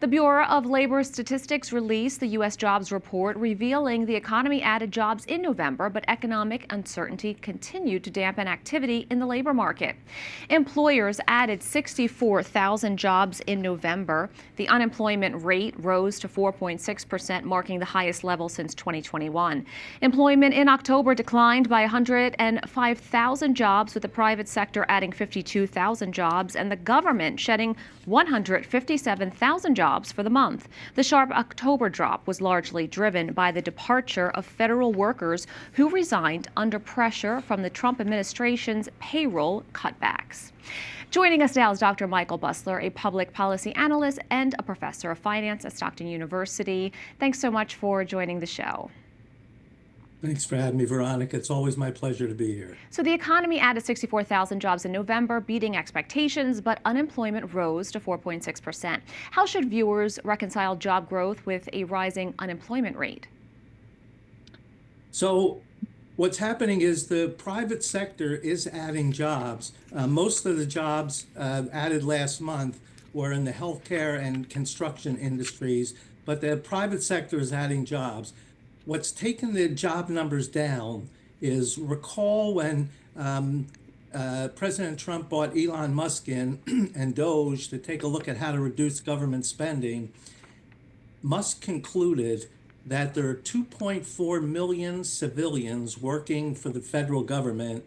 The Bureau of Labor Statistics released the U.S. jobs report revealing the economy added jobs in November, but economic uncertainty continued to dampen activity in the labor market. Employers added 64,000 jobs in November. The unemployment rate rose to 4.6%, marking the highest level since 2021. Employment in October declined by 105,000 jobs, with the private sector adding 52,000 jobs and the government shedding 157,000 jobs for the month. The sharp October drop was largely driven by the departure of federal workers who resigned under pressure from the Trump administration's payroll cutbacks. Joining us now is Dr. Michael Busler, a public policy analyst and a professor of finance at Stockton University. Thanks so much for joining the show. Thanks for having me, Veronica. It's always my pleasure to be here. So the economy added 64,000 jobs in November, beating expectations, but unemployment rose to 4.6%. How should viewers reconcile job growth with a rising unemployment rate? So what's happening is the private sector is adding jobs. Most of the jobs added last month were in the healthcare and construction industries, but the private sector is adding jobs. What's taken the job numbers down is, recall when President Trump brought Elon Musk in and Doge to take a look at how to reduce government spending. Musk concluded that there are 2.4 million civilians working for the federal government,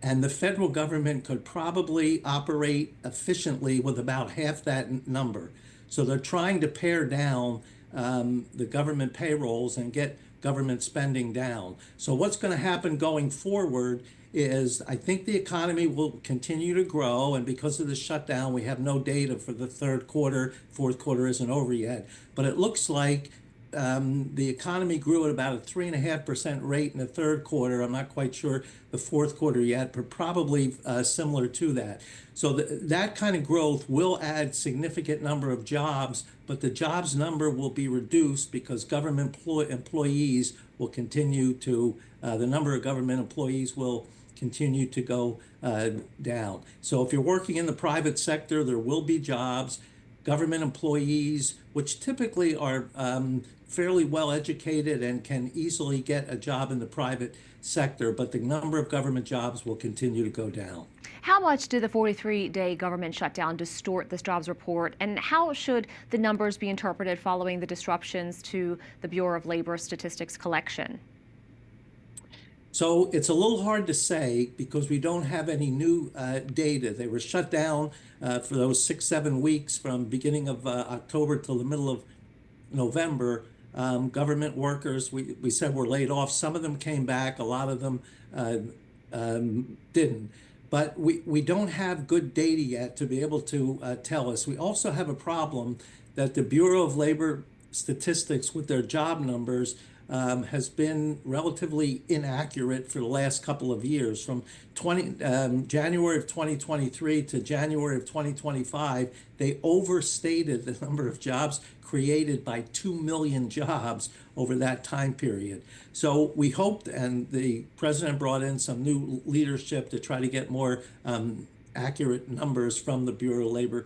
and the federal government could probably operate efficiently with about half that number. So they're trying to pare down the government payrolls and get government spending down. So what's going to happen going forward is, I think the economy will continue to grow, and because of the shutdown, we have no data for the third quarter. Fourth quarter isn't over yet, but it looks like the economy grew at about a 3.5% rate in the third quarter. I'm not quite sure the fourth quarter yet, but probably similar to that. So that kind of growth will add significant number of jobs, but the jobs number will be reduced because government employees will continue to, the number of government employees will continue to go down. So if you're working in the private sector, there will be jobs. Government employees, which typically are fairly well educated and can easily get a job in the private sector, but the number of government jobs will continue to go down. How much did the 43-day government shutdown distort this jobs report, and how should the numbers be interpreted following the disruptions to the Bureau of Labor Statistics collection? So it's a little hard to say because we don't have any new data. They were shut down for those 6-7 weeks from beginning of October till the middle of November. Government workers, we said, were laid off. Some of them came back, a lot of them didn't. But we don't have good data yet to be able to tell us. We also have a problem that the Bureau of Labor Statistics, with their job numbers, has been relatively inaccurate for the last couple of years. From January of 2023 to January of 2025, they overstated the number of jobs created by 2 million jobs over that time period. So we hoped, and the president brought in some new leadership to try to get more accurate numbers from the Bureau of Labor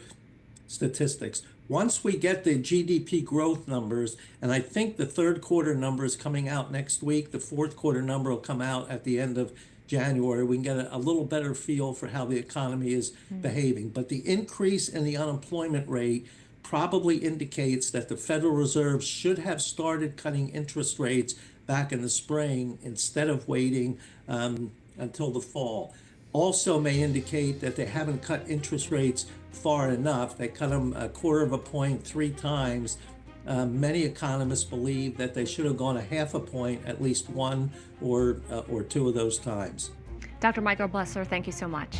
Statistics. Once we get the GDP growth numbers, and I think the third quarter number is coming out next week, the fourth quarter number will come out at the end of January, we can get a little better feel for how the economy is behaving. But the increase in the unemployment rate probably indicates that the Federal Reserve should have started cutting interest rates back in the spring instead of waiting until the fall. Also may indicate that they haven't cut interest rates far enough. They cut them 1/4 point 3 times. Many economists believe that they should have gone 1/2 point at least one or two of those times. Dr. Michael Busler, thank you so much.